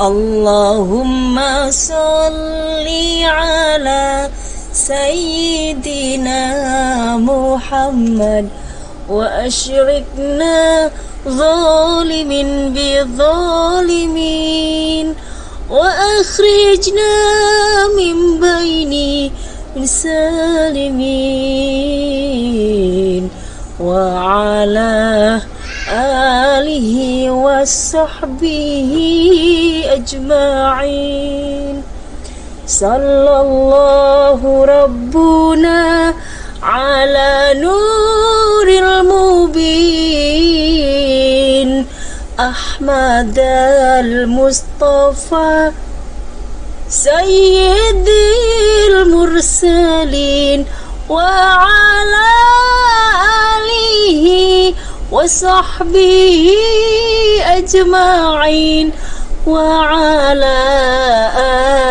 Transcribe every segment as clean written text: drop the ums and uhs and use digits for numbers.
Allahumma salli ala Sayyidina Muhammad wa ashrikna zalimin bi zalimin wa akhrijna min baini salimin wa ala alihi wa sahbihi ajma'in. Sallallahu rabbuna ala nuril mubin Ahmad al-Mustafa Sayyidil mursalin wa ala alihi wa sahbihi ajma'in wa ala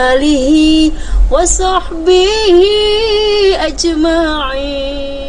alihi wa sahbihi ajma'in.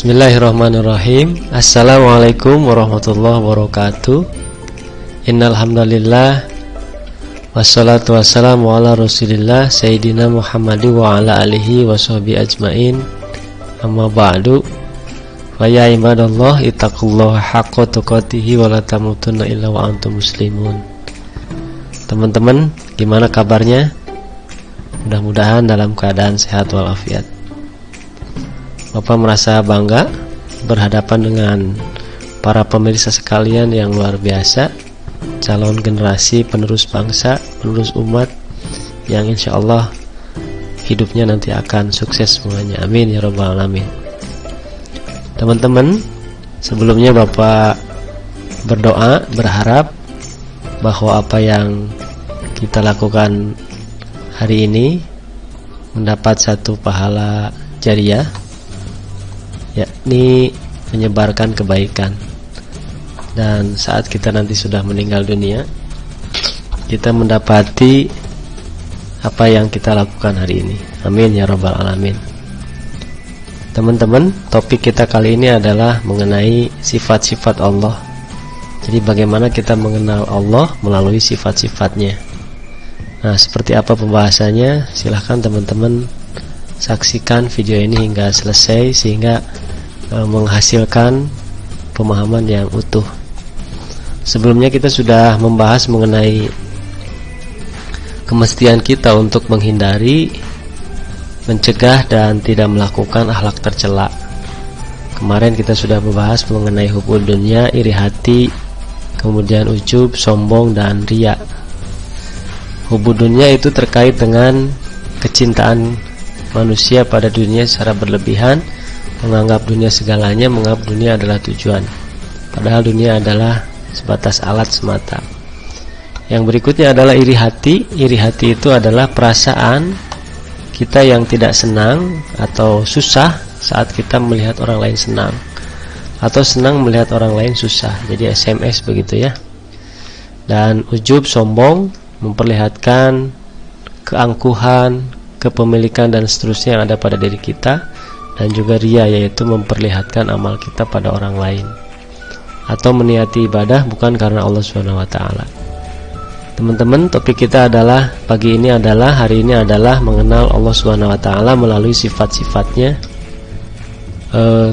Bismillahirrahmanirrahim. Assalamualaikum warahmatullahi wabarakatuh. Innal hamdalillah wassalatu wassalamu ala Rasulillah Sayyidina Muhammad wa ala alihi washabihi ajmain. Amma ba'du. Fa ya ibadallah ittaqullaha haqqa tuqatih wa la tamutunna illa wa antum muslimun. Teman-teman, gimana kabarnya? Mudah-mudahan dalam keadaan sehat walafiat. Bapak merasa bangga berhadapan dengan para pemirsa sekalian yang luar biasa, calon generasi penerus bangsa, penerus umat yang insya Allah hidupnya nanti akan sukses semuanya. Amin ya rabbal alamin. Teman-teman, sebelumnya Bapak berdoa, berharap bahwa apa yang kita lakukan hari ini mendapat satu pahala jariyah, yakni menyebarkan kebaikan. Dan saat kita nanti sudah meninggal dunia, kita mendapati apa yang kita lakukan hari ini. Amin ya rabbal alamin. Teman-teman, topik kita kali ini adalah mengenai sifat-sifat Allah. Jadi bagaimana kita mengenal Allah melalui sifat-sifatnya. Nah, seperti apa pembahasannya? Silahkan teman-teman saksikan video ini hingga selesai sehingga menghasilkan pemahaman yang utuh. Sebelumnya kita sudah membahas mengenai kemestian kita untuk menghindari, mencegah dan tidak melakukan akhlak tercela. Kemarin kita sudah membahas mengenai hubul dunya, iri hati, kemudian ujub, sombong dan riya. Hubul dunya itu terkait dengan kecintaan manusia pada dunia secara berlebihan, menganggap dunia segalanya, menganggap dunia adalah tujuan, padahal dunia adalah sebatas alat semata. Yang berikutnya adalah iri hati. Iri hati itu adalah perasaan kita yang tidak senang atau susah saat kita melihat orang lain senang, atau senang melihat orang lain susah, jadi SMS begitu ya. Dan ujub, sombong, memperlihatkan keangkuhan, kepemilikan dan seterusnya yang ada pada diri kita. dan juga riya, yaitu memperlihatkan amal kita pada orang lain atau meniati ibadah bukan karena Allah Subhanahu wa taala. Teman-teman, topik kita adalah hari ini adalah mengenal Allah Subhanahu wa taala melalui sifat-sifatnya.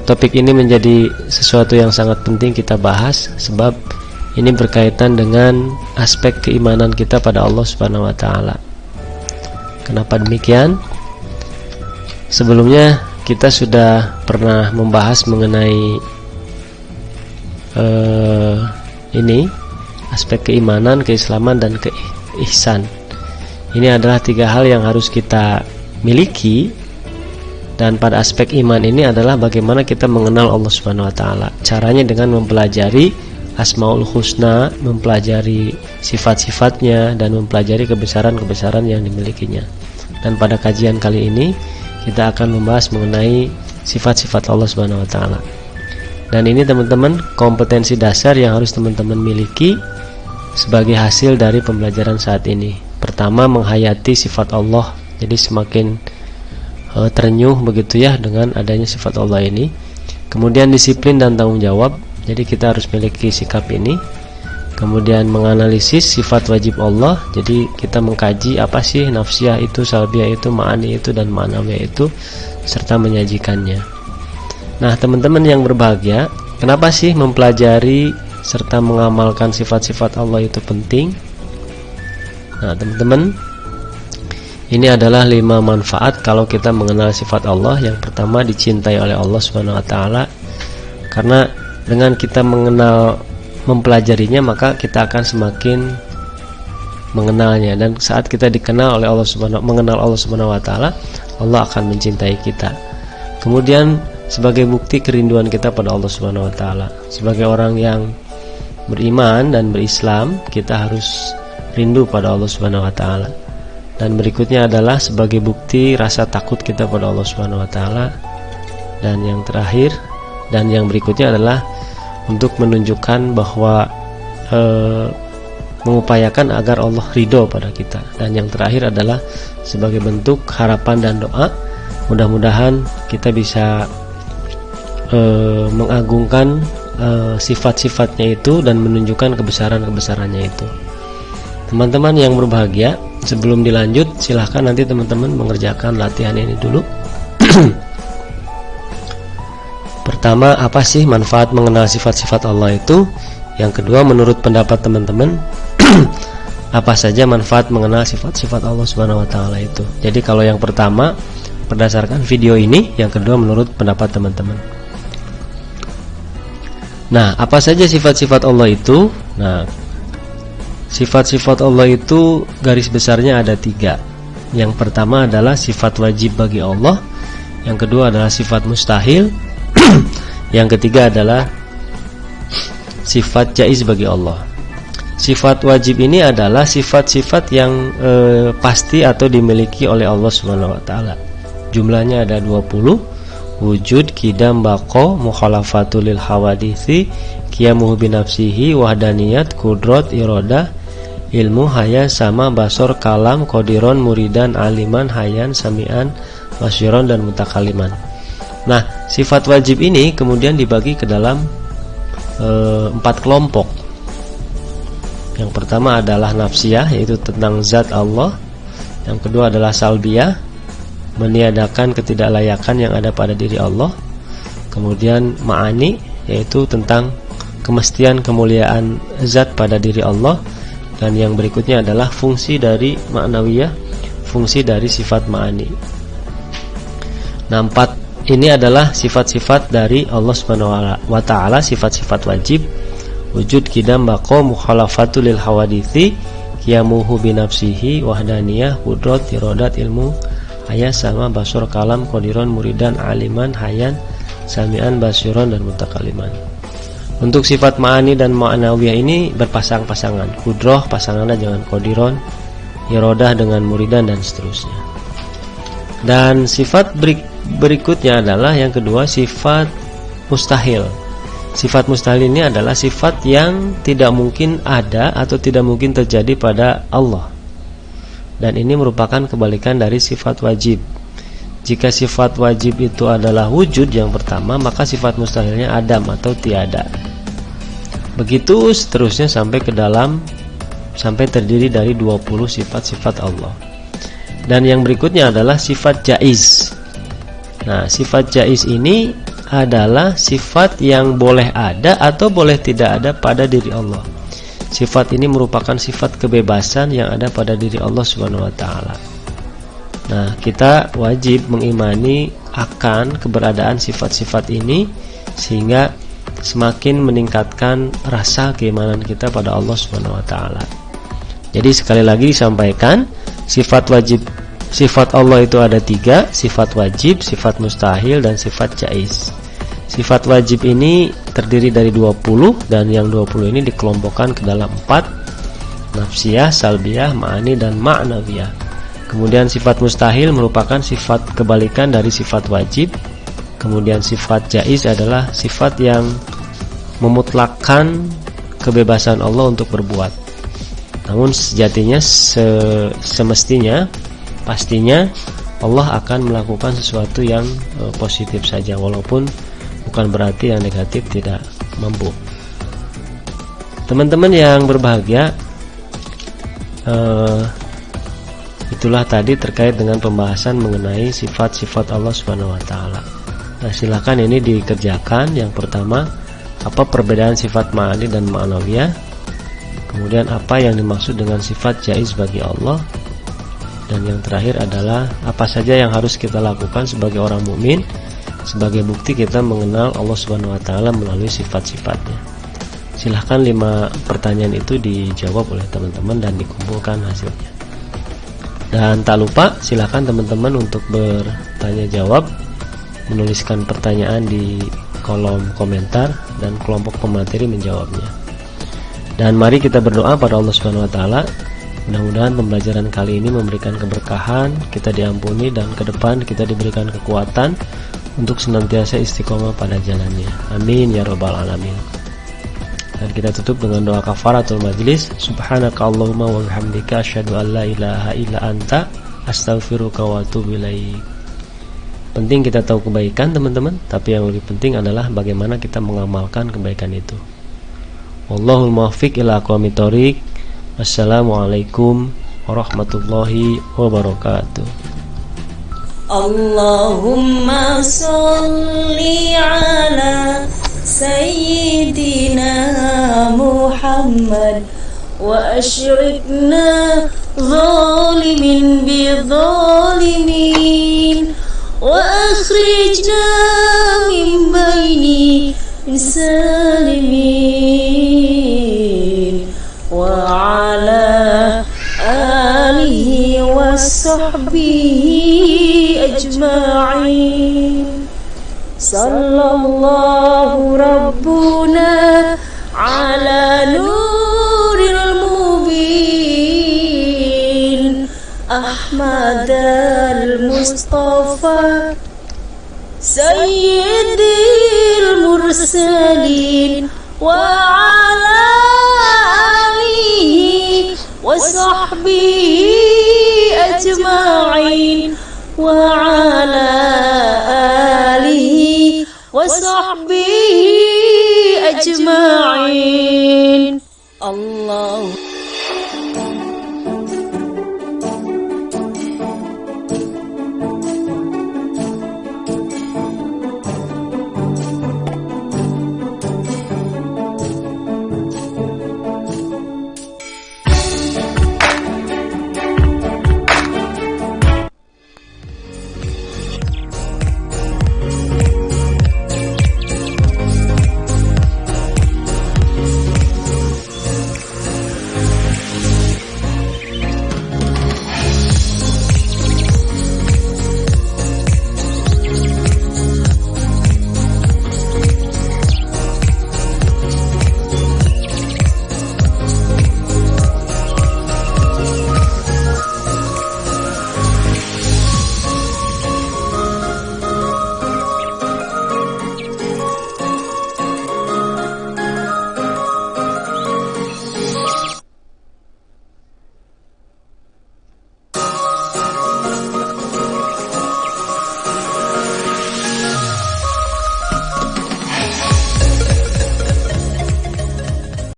Topik ini menjadi sesuatu yang sangat penting kita bahas sebab ini berkaitan dengan aspek keimanan kita pada Allah Subhanahu wa taala. Kenapa demikian? Sebelumnya kita sudah pernah membahas mengenai ini aspek keimanan, keislaman, dan keihsan. Ini adalah 3 hal yang harus kita miliki. Dan pada aspek iman ini adalah bagaimana kita mengenal Allah Subhanahu wa taala. Caranya dengan mempelajari Asmaul Husna, mempelajari sifat-sifatnya, dan mempelajari kebesaran-kebesaran yang dimilikinya. Dan pada kajian kali ini kita akan membahas mengenai sifat-sifat Allah Subhanahu wa taala. Dan ini teman-teman kompetensi dasar yang harus teman-teman miliki sebagai hasil dari pembelajaran saat ini. Pertama, menghayati sifat Allah. Jadi semakin terenyuh begitu ya dengan adanya sifat Allah ini. Kemudian disiplin dan tanggung jawab. Jadi kita harus memiliki sikap ini. Kemudian menganalisis sifat wajib Allah. Jadi kita mengkaji apa sih nafsiyah itu, salbiyah itu, ma'ani itu, dan ma'nawiyah itu, serta menyajikannya. Nah teman-teman yang berbahagia, kenapa sih mempelajari serta mengamalkan sifat-sifat Allah itu penting? Nah teman-teman, ini adalah 5 manfaat kalau kita mengenal sifat Allah. Yang pertama, dicintai oleh Allah Subhanahu wa taala. Karena dengan kita mempelajarinya, maka kita akan semakin mengenalnya, dan saat kita dikenal oleh mengenal Allah Subhanahu wa taala, Allah akan mencintai kita. Kemudian sebagai bukti kerinduan kita pada Allah Subhanahu wa taala. Sebagai orang yang beriman dan berislam, kita harus rindu pada Allah Subhanahu wa taala. Dan berikutnya adalah sebagai bukti rasa takut kita pada Allah Subhanahu wa taala. Dan yang terakhir dan yang berikutnya adalah untuk menunjukkan bahwa mengupayakan agar Allah ridho pada kita. Dan yang terakhir adalah sebagai bentuk harapan dan doa, mudah-mudahan kita bisa mengagungkan sifat-sifatnya itu dan menunjukkan kebesaran-kebesarannya itu. Teman-teman yang berbahagia, sebelum dilanjut silahkan nanti teman-teman mengerjakan latihan ini dulu. Pertama, apa sih manfaat mengenal sifat-sifat Allah itu? Yang kedua, menurut pendapat teman-teman, apa saja manfaat mengenal sifat-sifat Allah Subhanahu wa taala itu? Jadi kalau yang pertama berdasarkan video ini, yang kedua menurut pendapat teman-teman. Nah, apa saja sifat-sifat Allah itu? Nah, sifat-sifat Allah itu garis besarnya ada 3. Yang pertama adalah sifat wajib bagi Allah. Yang kedua adalah sifat mustahil. Yang ketiga adalah sifat jaiz bagi Allah. Sifat wajib ini adalah sifat-sifat yang pasti atau dimiliki oleh Allah Subhanahu wa taala. Jumlahnya ada 20. Wujud, qidam, baqa, mukhalafatul lil hawadithi, qiyamuhu binafsihi, wahdaniyat, kudrat, iradah, ilmu, hayan, sama, basor, kalam, qadiron, muridan, aliman, hayan, sami'an, basyiron, dan mutakaliman. Nah, sifat wajib ini kemudian dibagi ke dalam 4 kelompok. Yang pertama adalah nafsiyah, yaitu tentang zat Allah. Yang kedua adalah salbiyah, meniadakan ketidaklayakan yang ada pada diri Allah. Kemudian ma'ani, yaitu tentang kemestian kemuliaan zat pada diri Allah. Dan yang berikutnya adalah fungsi dari ma'nawiyah, fungsi dari sifat ma'ani. Nah, 4 ini adalah sifat-sifat dari Allah Subhanahu wa taala, sifat-sifat wajib. Wujud, qidam, baqa, mukhalafatul lil hawadithi, qiyamuhu binafsihi, wahdaniyah, qudrat, iradat, ilmu, hayan, sama, basor, kalam, qadiron, muridan, aliman, hayan, sami'an, basyiron, dan mutakaliman. Untuk sifat ma'ani dan ma'nawiyah ini berpasang-pasangan. Kudroh pasangannya dengan qadiron, iradah dengan muridan, dan seterusnya. Dan sifat berikutnya adalah yang kedua, sifat mustahil. Sifat mustahil ini adalah sifat yang tidak mungkin ada atau tidak mungkin terjadi pada Allah. Dan ini merupakan kebalikan dari sifat wajib. Jika sifat wajib itu adalah wujud yang pertama, maka sifat mustahilnya adam atau tiada. Begitu seterusnya sampai terdiri dari 20 sifat-sifat Allah. Dan yang berikutnya adalah sifat jaiz. Nah, sifat jaiz ini adalah sifat yang boleh ada atau boleh tidak ada pada diri Allah. Sifat ini merupakan sifat kebebasan yang ada pada diri Allah Subhanahu wa taala. Nah, kita wajib mengimani akan keberadaan sifat-sifat ini sehingga semakin meningkatkan rasa keimanan kita pada Allah Subhanahu wa taala. Jadi sekali lagi disampaikan, sifat Allah itu ada 3, sifat wajib, sifat mustahil, dan sifat jaiz. Sifat wajib ini terdiri dari 20, dan yang 20 ini dikelompokkan ke dalam 4, nafsiyah, salbiyah, ma'ani, dan ma'nawiyah. Kemudian sifat mustahil merupakan sifat kebalikan dari sifat wajib. Kemudian sifat jaiz adalah sifat yang memutlakkan kebebasan Allah untuk berbuat. Namun sejatinya semestinya pastinya Allah akan melakukan sesuatu yang positif saja, walaupun bukan berarti yang negatif tidak mampu. Teman-teman yang berbahagia, itulah tadi terkait dengan pembahasan mengenai sifat-sifat Allah Subhanahu wa taala. Nah, silakan ini dikerjakan. Yang pertama, apa perbedaan sifat ma'ani dan ma'nawiyah? Kemudian apa yang dimaksud dengan sifat jaiz bagi Allah? Dan yang terakhir adalah apa saja yang harus kita lakukan sebagai orang mukmin sebagai bukti kita mengenal Allah Subhanahu wa taala melalui sifat-sifatnya. Silahkan 5 pertanyaan itu dijawab oleh teman-teman dan dikumpulkan hasilnya. Dan tak lupa silahkan teman-teman untuk bertanya jawab, menuliskan pertanyaan di kolom komentar dan kelompok pemateri menjawabnya. Dan mari kita berdoa pada Allah Subhanahu wa taala. Mudah-mudahan pembelajaran kali ini memberikan keberkahan, kita diampuni, dan ke depan kita diberikan kekuatan untuk senantiasa istiqomah pada jalannya. Amin ya rabbal alamin. Dan kita tutup dengan doa kafaratul majlis. Subhanakallahumma wa bihamdika asyhadu an la ilaha illa anta astaghfiruka wa atubu ilaik. Penting kita tahu kebaikan, teman-teman, tapi yang lebih penting adalah bagaimana kita mengamalkan kebaikan itu. Wallahul muwaffiq ila aqwamit thoriq. Wassalamualaikum warahmatullahi wabarakatuh. Allahumma salli ala sayyidina Muhammad wa ashrikna zalimin bi zalimin wa akhrijna min baini salimin wa ala alihi wa sahbihi ajma'in. Sallallahu rabbuna ala nuril mubin Ahmad al-Mustafa Sayyidil mursalin wa ala alihi wa sahbihi ajma'in wa ala alihi wa sahbihi ajma'in. Allah